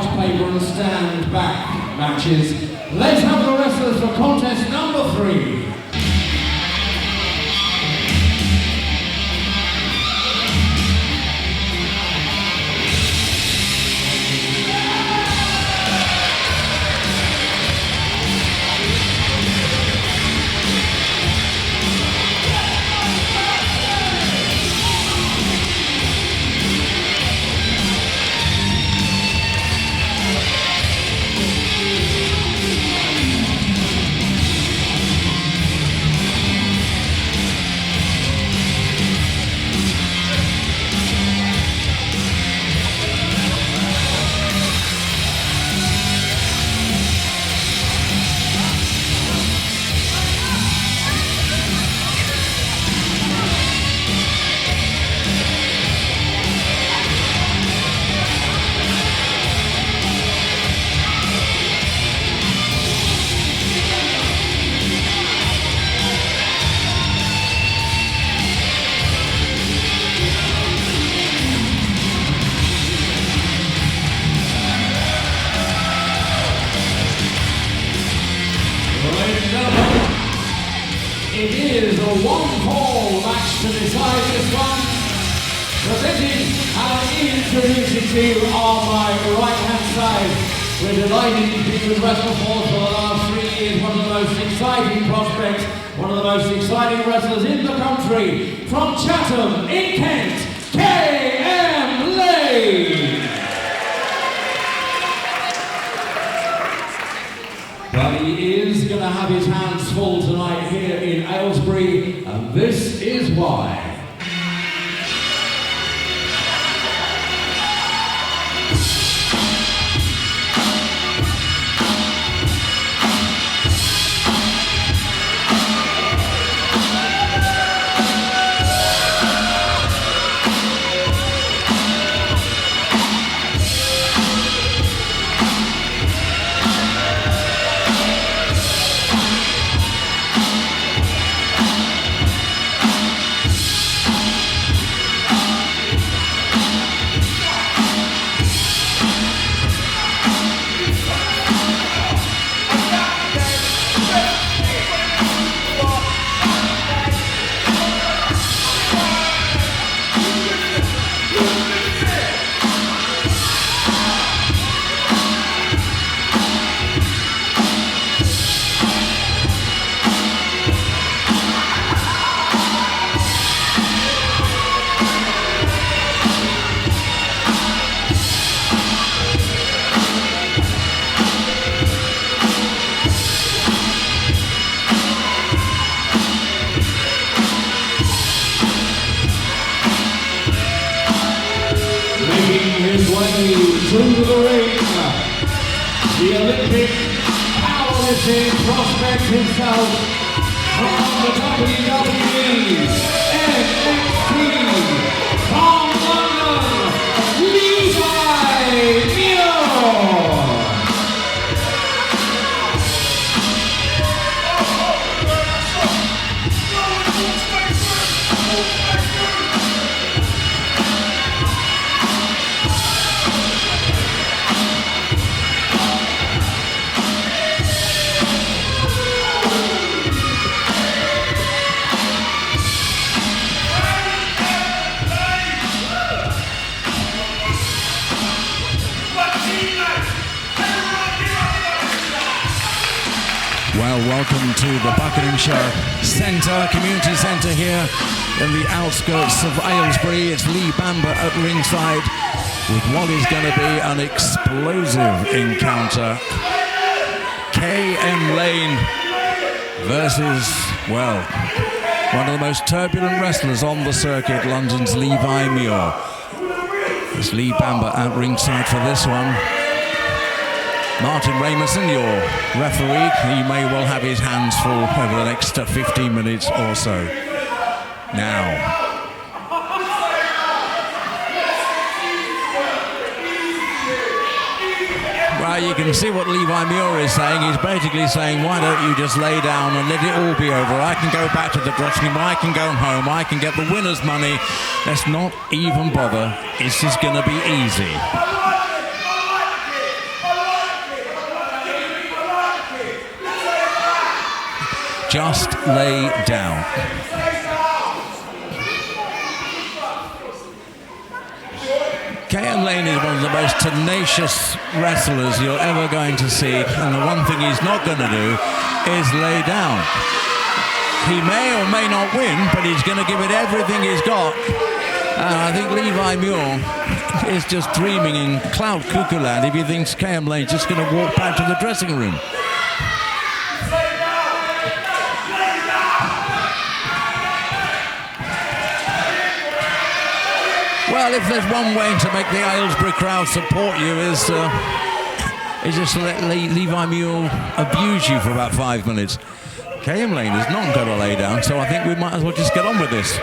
white paper and stand back matches. Let's have the wrestlers for contest number 3. It is a one-fall match to decide this one. Presenting and introducing to you on my right-hand side. We're delighted to be with WrestleForce for the last 3 years. One of the most exciting prospects, one of the most exciting wrestlers in the country. From Chatham in Kent, K.M. Lane. But he is going to have his hands full tonight here in Aylesbury, and this is why. To the ring, the Olympic powerlifting prospect himself from the WWE, NXT, from London, Levi, Muir. Well, welcome to the Buckinghamshire Centre, Community Centre here in the outskirts of Aylesbury. It's Lee Bamber at ringside with what is going to be an explosive encounter. K.M. Lane versus, well, one of the most turbulent wrestlers on the circuit, London's Levi Muir. It's Lee Bamber at ringside for this one. Martin Raymondson, your referee, he may well have his hands full over the next 15 minutes or so. Now, well, you can see what Levi Muir is saying. He's basically saying, why don't you just lay down and let it all be over? I can go back to the dressing room, I can go home, I can get the winner's money. Let's not even bother. This is going to be easy. just lay down. KM Lane is one of the most tenacious wrestlers you're ever going to see, and the one thing he's not going to do is lay down. He may or may not win, but he's going to give it everything he's got. And I think Levi Muir is just dreaming in cloud cuckoo land if he thinks KM Lane's just going to walk back to the dressing room. Well, if there's one way to make the Aylesbury crowd support you is just to let Levi Muir abuse you for about 5 minutes. KM Lane is not going to lay down, so I think we might as well just get on with this.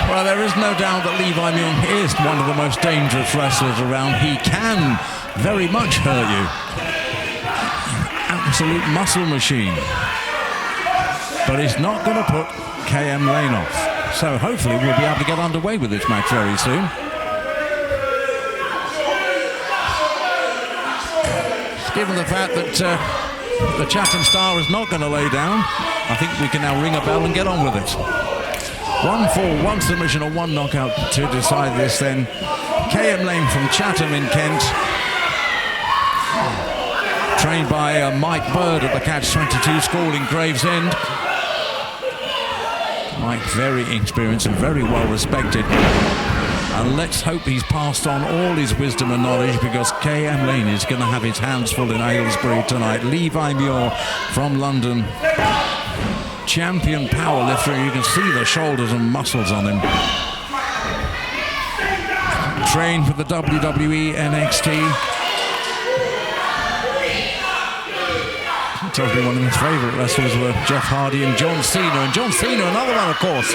Well, there is no doubt that Levi Muir is one of the most dangerous wrestlers around. He can very much hurt you. Absolute muscle machine. But he's not going to put KM Lane off. So hopefully we'll be able to get underway with this match very soon. Given the fact that the Chatham Star is not going to lay down, I think we can now ring a bell and get on with it. 1 fall, 1 submission or 1 knockout to decide this then. KM Lane from Chatham in Kent. Trained by Mike Bird at the Catch-22 School in Gravesend. Mike, very experienced and very well respected. And let's hope he's passed on all his wisdom and knowledge, because KM Lane is going to have his hands full in Aylesbury tonight. Levi Muir from London. Champion powerlifter, you can see the shoulders and muscles on him. Trained for the WWE NXT. Tells me one of his favourite wrestlers were Jeff Hardy and John Cena. And John Cena, another one, of course.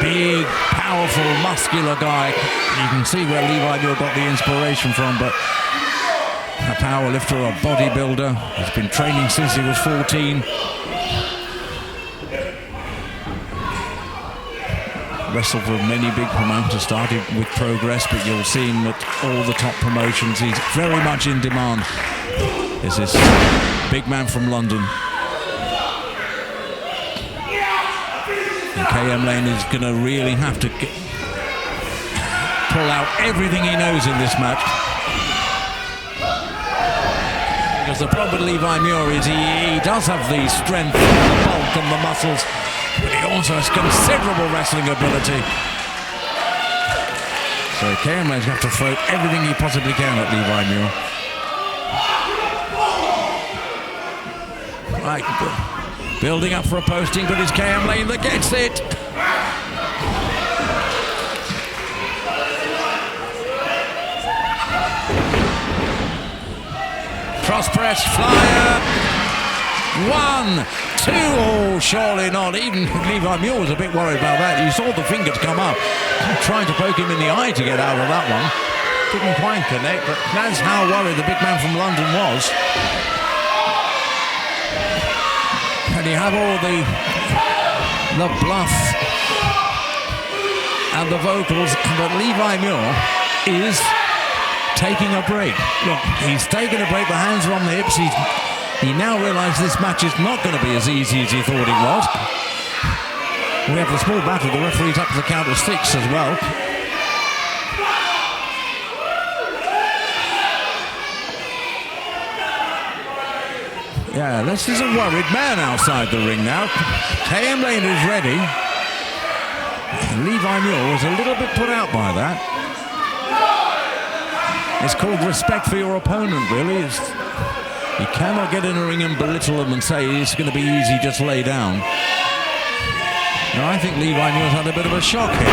Big, powerful, muscular guy. You can see where Levi Muir got the inspiration from, but a powerlifter, a bodybuilder. He's been training since he was 14. Wrestled for many big promoters, started with Progress, but you'll see him at all the top promotions. He's very much in demand. Is this big man from London. And KM Lane is going to really have to pull out everything he knows in this match. Because the problem with Levi Muir is he does have the strength, the bulk and the muscles, but he also has considerable wrestling ability. So KM Lane's going to have to throw everything he possibly can at Levi Muir. Right, building up for a posting, but it's KM Lane that gets it. Cross press, flyer. 1, 2, oh, surely not. Even Levi Muir was a bit worried about that. You saw the fingers come up, trying to poke him in the eye to get out of that one. Didn't quite connect, but that's how worried the big man from London was. And you have all the bluff and the vocals, but Levi Muir is taking a break. Look, he's taking a break, the hands are on the hips. He now realises this match is not going to be as easy as he thought it was. We have the small battle, the referee's up to the count of 6 as well. Yeah, this is a worried man outside the ring now. KM Lane is ready. Levi Muir was a little bit put out by that. It's called respect for your opponent, really. You cannot get in a ring and belittle them and say it's going to be easy, just lay down. Now, I think Levi Muir's had a bit of a shock here.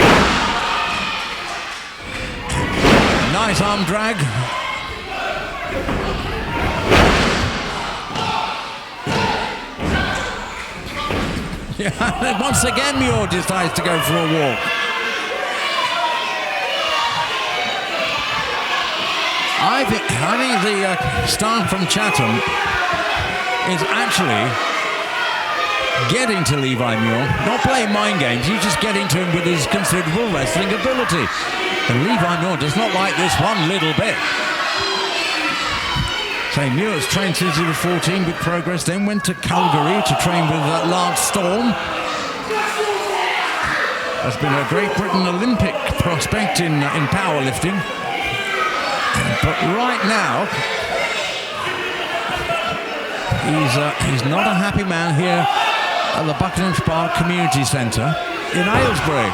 Nice arm drag. Yeah, once again Muir decides to go for a walk. I think the star from Chatham is actually getting to Levi Muir, not playing mind games, he's just getting to him with his considerable wrestling ability. And Levi Muir does not like this one little bit. So Muir's trained since he was 14 with Progress, then went to Calgary to train with Lance Storm. Has been a Great Britain Olympic prospect in powerlifting. But right now, he's not a happy man here at the Buckingham Park Community Centre in Aylesbury.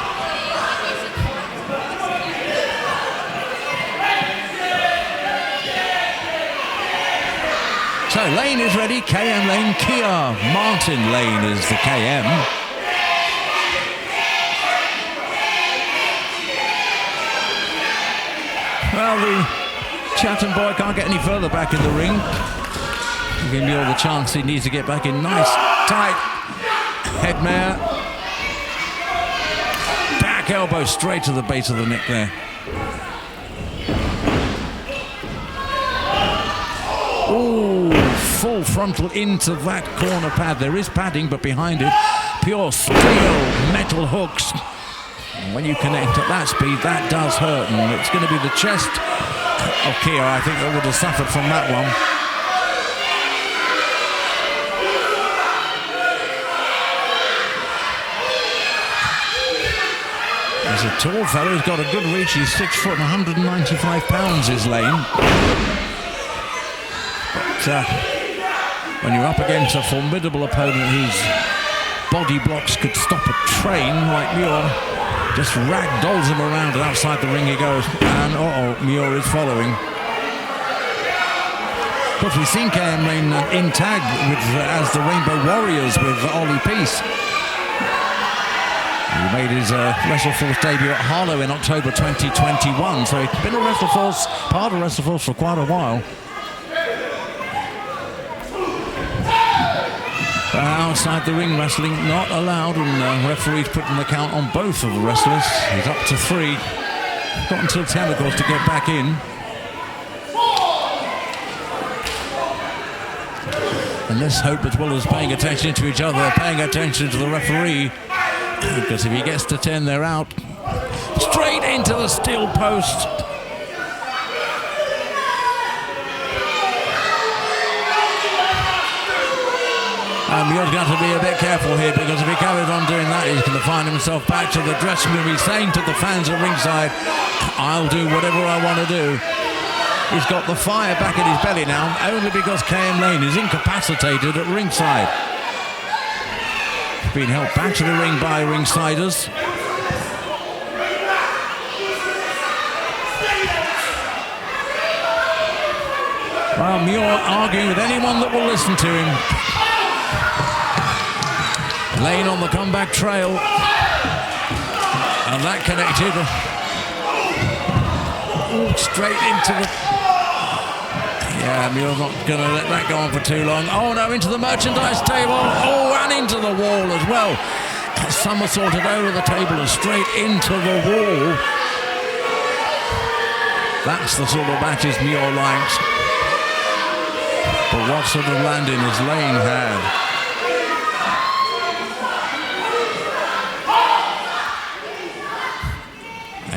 So Lane is ready, KM Lane, Kia Martin Lane is the KM. Well, the Chatham boy can't get any further back in the ring. Giving Muir the chance he needs to get back in. Nice, tight headmare. Back elbow straight to the base of the neck there. Ooh, full frontal into that corner pad. There is padding, but behind it, pure steel metal hooks. And when you connect at that speed, that does hurt. And it's going to be the chest of Kia, I think, that would have suffered from that one. He's a tall fellow, he's got a good reach. He's 6 foot and 195 pounds is Lane. But when you're up against a formidable opponent whose body blocks could stop a train like Muir, just ragdolls him around, and outside the ring he goes. And Muir is following. Of course, we've seen KM Lane in tag as the Rainbow Warriors with Ollie Peace. He made his WrestleForce debut at Harlow in October 2021, so he's been a WrestleForce, part of WrestleForce for quite a while. Outside the ring wrestling not allowed, and referees putting the count on both of the wrestlers. He's up to 3. Got until 10, of course, to get back in. And let's hope, as well as paying attention to each other, they're paying attention to the referee. Because if he gets to 10, they're out. Straight into the steel post. Muir's got to be a bit careful here, because if he carries on doing that, he's going to find himself back to the dressing room. He's saying to the fans at ringside, I'll do whatever I want to do. He's got the fire back in his belly now, only because KM Lane is incapacitated at ringside. Being held back to the ring by ringsiders. Well, Muir arguing with anyone that will listen to him. Lane on the comeback trail. And that connected. Straight into the... Yeah, Muir's not going to let that go on for too long. Oh no, into the merchandise table. Oh, and into the wall as well. Somersaulted over the table and straight into the wall. That's the sort of matches Muir likes. But what sort of landing has Lane had?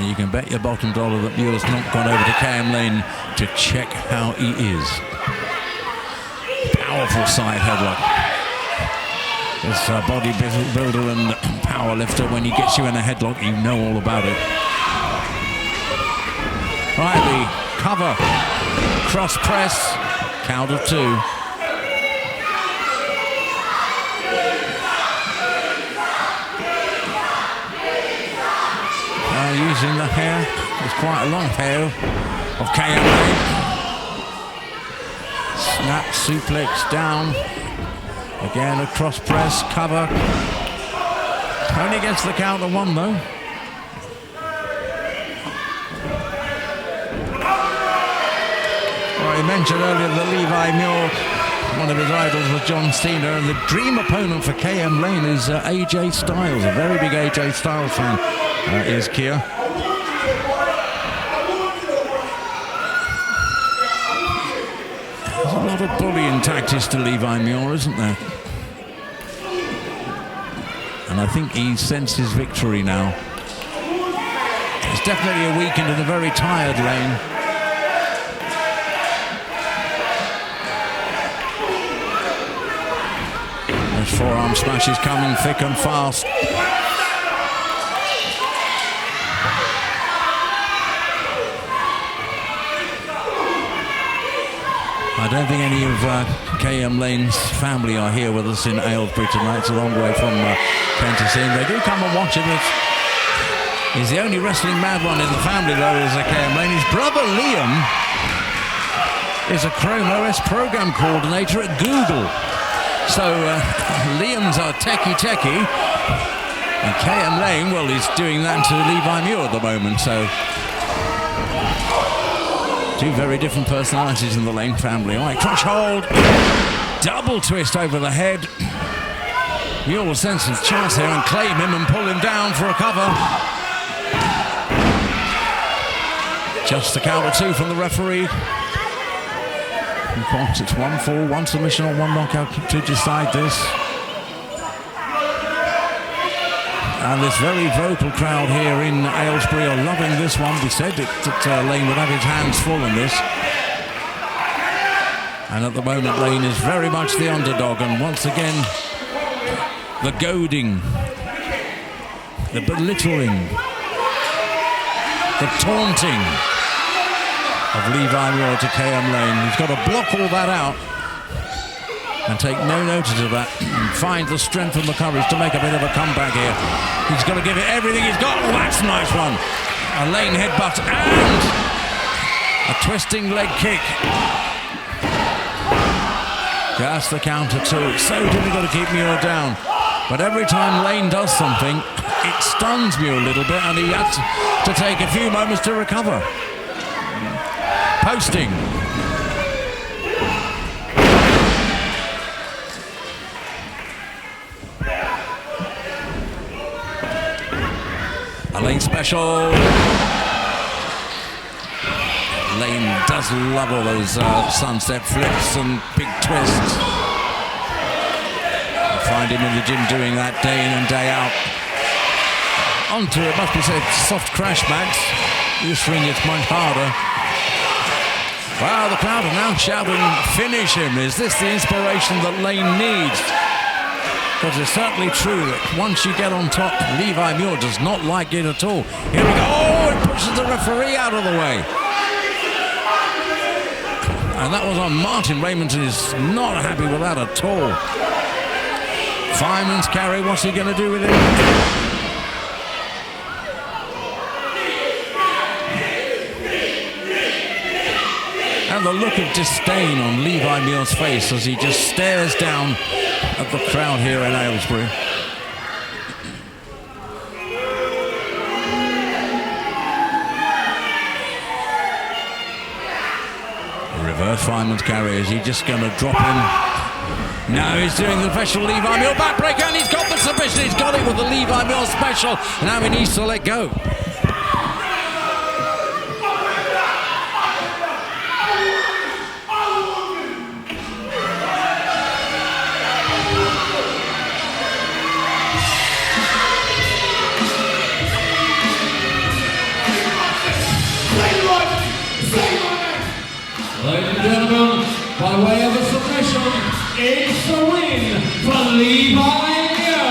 And you can bet your bottom dollar that Muir's not gone over to KM Lane to check how he is. Powerful side headlock. This bodybuilder and powerlifter, when he gets you in a headlock, you know all about it. Right, the cover, cross press, count of 2. Using the hair, it's quite a long hair of KM Lane. Snap, suplex, down. Again, a cross press, cover. Only against the count of 1 though. Well, he mentioned earlier that Levi Muir, one of his idols was John Cena, and the dream opponent for KM Lane is AJ Styles, a very big AJ Styles fan. Is Kia. There's a lot of bullying tactics to Levi Muir, isn't there? I think he senses victory now. It's definitely a weakened and a very tired Lane. Those forearm smashes coming thick and fast. I don't think any of KM Lane's family are here with us in Aylesbury tonight. It's a long way from Kentish. They do come and watch him. He's the only wrestling mad one in the family, though, is KM Lane. His brother Liam is a Chrome OS program coordinator at Google. So Liam's our techie, and KM Lane, well, he's doing that to Levi Muir at the moment. So two very different personalities in the Lane family. All right, crotch hold, double twist over the head. Muir will sense some chance here and claim him and pull him down for a cover. Just the count of two from the referee. It's 1 fall, 1 submission or 1 knockout to decide this. And this very vocal crowd here in Aylesbury are loving this one. We said that Lane would have his hands full in this. And at the moment, Lane is very much the underdog. And once again, the goading, the belittling, the taunting of Levi Muir to KM Lane. He's got to block all that out and take no notice of that. Find the strength and the courage to make a bit of a comeback here. He's got to give it everything he's got. Oh, that's a nice one. A Lane headbutt and a twisting leg kick. Just the count of two. It's so difficult to keep Muir down. But every time Lane does something, it stuns Muir a little bit, and he has to take a few moments to recover. Posting. A Lane special. Lane does love all those sunset flips and big twists. You find him in the gym doing that day in and day out. Onto, it must be said, soft crash mats. This ring is much harder. Wow, the crowd are now shouting, finish him. Is this the inspiration that Lane needs? Because it's certainly true that once you get on top, Levi Muir does not like it at all. Here we go. Oh, it pushes the referee out of the way. And that was on Martin. Raymond is not happy with that at all. Fireman's carry, what's he going to do with it? And the look of disdain on Levi Muir's face as he just stares down at the crowd here in Aylesbury. Reverse fireman's carry. Is he just going to drop him? No, he's doing the special Levi Muir backbreaker, and he's got the submission. He's got it with the Levi Muir special. Now he needs to let go. Ladies and gentlemen, by way of a submission, it's a win for Levi Muir.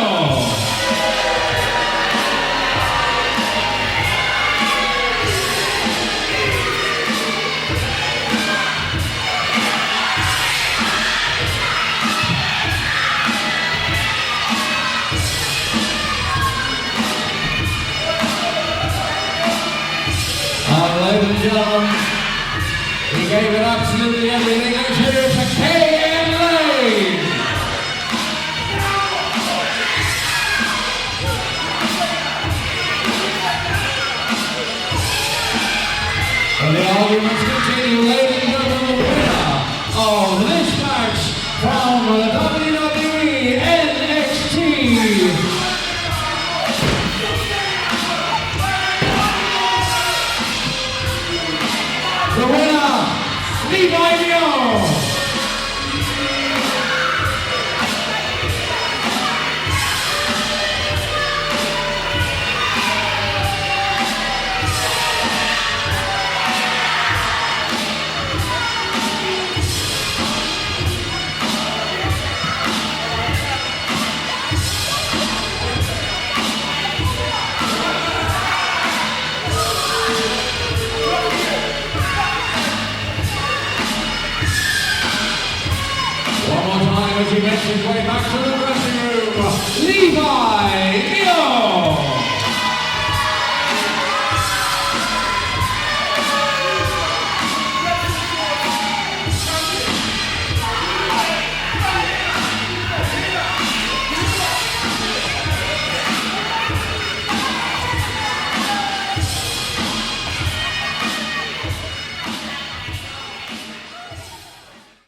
Ladies and gentlemen, he gave it absolutely everything. Let's hear it for KM Lane. And the arguments continue. Ladies and gentlemen, the winner of this match from the WWE NXT. The winner, Levi Muir. his way back to the dressing room, Levi.